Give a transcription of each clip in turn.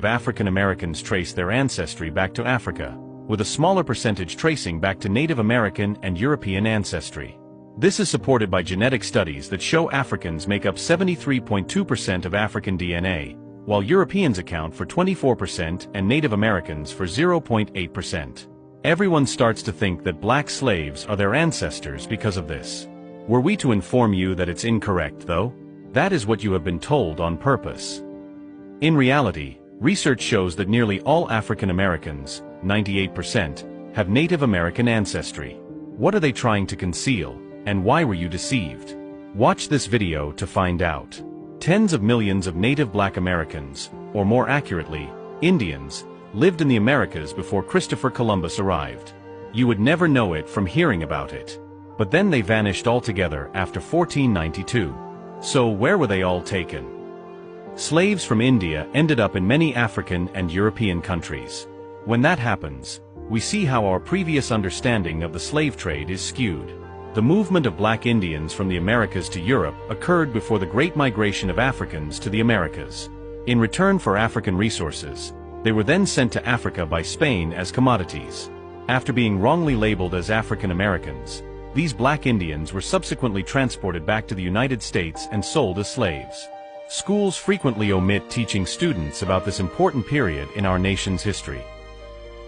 of African Americans trace their ancestry back to Africa, with a smaller percentage tracing back to Native American and European ancestry. This is supported by genetic studies that show Africans make up 73.2% of African DNA, while Europeans account for 24% and Native Americans for 0.8%. Everyone starts to think that black slaves are their ancestors because of this. Were we to inform you that it's incorrect, though? That is what you have been told on purpose. In reality, research shows that nearly all African Americans, 98%, have Native American ancestry. What are they trying to conceal, and why were you deceived? Watch this video to find out. Tens of millions of native black Americans, or more accurately, Indians, lived in the Americas before Christopher Columbus arrived. You would never know it from hearing about it. But then they vanished altogether after 1492. So where were they all taken? Slaves from India ended up in many African and European countries. When that happens, we see how our previous understanding of the slave trade is skewed. The movement of black Indians from the Americas to Europe occurred before the Great Migration of Africans to the Americas. In return for African resources, they were then sent to Africa by Spain as commodities. After being wrongly labeled as African Americans, these black Indians were subsequently transported back to the United States and sold as slaves. Schools frequently omit teaching students about this important period in our nation's history.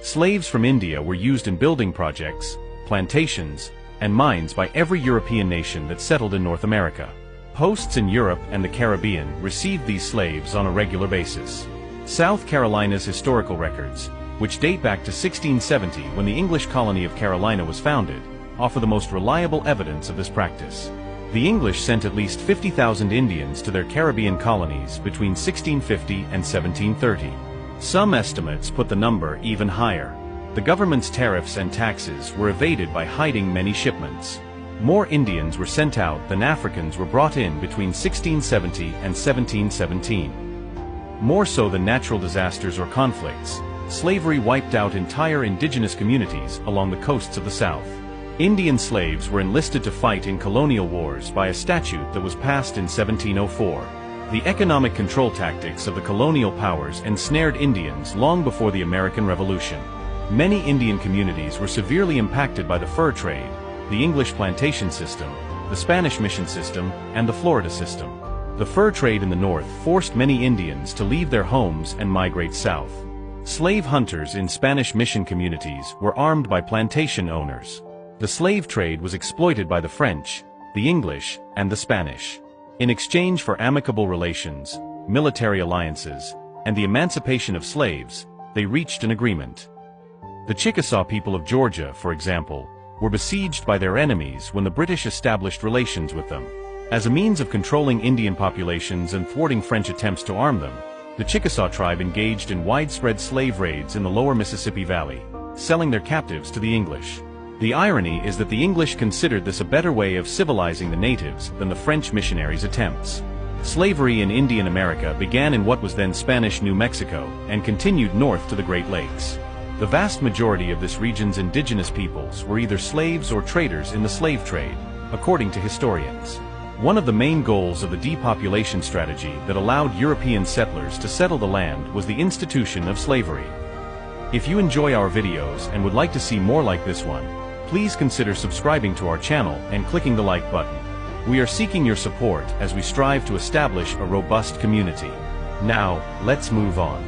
Slaves from India were used in building projects, plantations, and mines by every European nation that settled in North America. Posts in Europe and the Caribbean received these slaves on a regular basis. South Carolina's historical records, which date back to 1670 when the English colony of Carolina was founded, offer the most reliable evidence of this practice. The English sent at least 50,000 Indians to their Caribbean colonies between 1650 and 1730. Some estimates put the number even higher. The government's tariffs and taxes were evaded by hiding many shipments. More Indians were sent out than Africans were brought in between 1670 and 1717. More so than natural disasters or conflicts, slavery wiped out entire indigenous communities along the coasts of the South. Indian slaves were enlisted to fight in colonial wars by a statute that was passed in 1704. The economic control tactics of the colonial powers ensnared Indians long before the American Revolution. Many Indian communities were severely impacted by the fur trade, the English plantation system, the Spanish mission system, and the Florida system. The fur trade in the North forced many Indians to leave their homes and migrate south. Slave hunters in Spanish mission communities were armed by plantation owners. The slave trade was exploited by the French, the English, and the Spanish. In exchange for amicable relations, military alliances, and the emancipation of slaves, they reached an agreement. The Chickasaw people of Georgia, for example, were besieged by their enemies when the British established relations with them. As a means of controlling Indian populations and thwarting French attempts to arm them, the Chickasaw tribe engaged in widespread slave raids in the lower Mississippi Valley, selling their captives to the English. The irony is that the English considered this a better way of civilizing the natives than the French missionaries' attempts. Slavery in Indian America began in what was then Spanish New Mexico and continued north to the Great Lakes. The vast majority of this region's indigenous peoples were either slaves or traders in the slave trade, according to historians. One of the main goals of the depopulation strategy that allowed European settlers to settle the land was the institution of slavery. If you enjoy our videos and would like to see more like this one, please consider subscribing to our channel and clicking the like button. We are seeking your support as we strive to establish a robust community. Now, let's move on.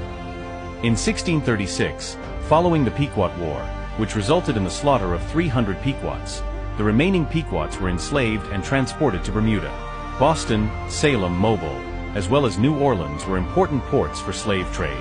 In 1636, following the Pequot War, which resulted in the slaughter of 300 Pequots, the remaining Pequots were enslaved and transported to Bermuda. Boston, Salem, Mobile, as well as New Orleans were important ports for slave trade.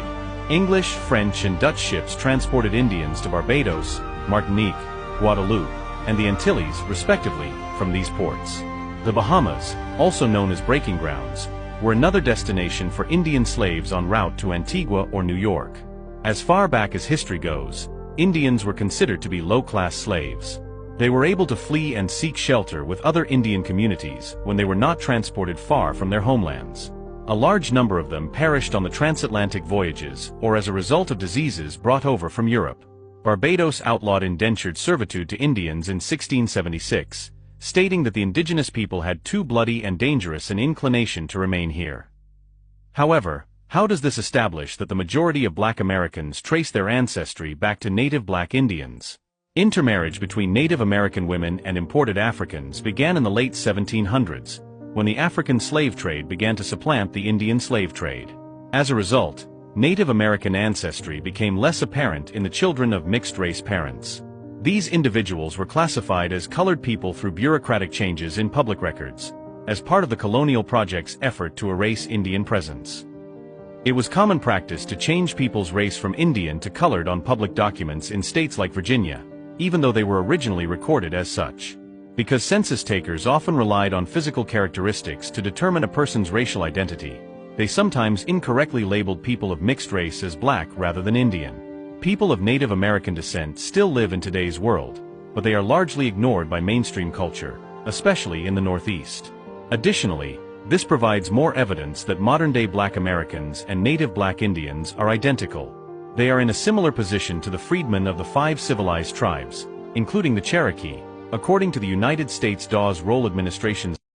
English, French, and Dutch ships transported Indians to Barbados, Martinique, Guadeloupe, and the Antilles, respectively, from these ports. The Bahamas, also known as breaking grounds, were another destination for Indian slaves en route to Antigua or New York. As far back as history goes, Indians were considered to be low-class slaves. They were able to flee and seek shelter with other Indian communities when they were not transported far from their homelands. A large number of them perished on the transatlantic voyages or as a result of diseases brought over from Europe. Barbados outlawed indentured servitude to Indians in 1676, stating that the indigenous people had too bloody and dangerous an inclination to remain here. However, How does this establish that the majority of Black Americans trace their ancestry back to native Black Indians? Intermarriage between Native American women and imported Africans began in the late 1700s, when the African slave trade began to supplant the Indian slave trade. As a result, Native American ancestry became less apparent in the children of mixed-race parents. These individuals were classified as colored people through bureaucratic changes in public records, as part of the colonial project's effort to erase Indian presence. It was common practice to change people's race from Indian to colored on public documents in states like Virginia, even though they were originally recorded as such. Because census takers often relied on physical characteristics to determine a person's racial identity, they sometimes incorrectly labeled people of mixed race as Black rather than Indian. People of Native American descent still live in today's world, but they are largely ignored by mainstream culture, especially in the Northeast. Additionally, this provides more evidence that modern-day Black Americans and native Black Indians are identical. They are in a similar position to the freedmen of the 5 civilized tribes, including the Cherokee, according to the United States Dawes Roll Administration's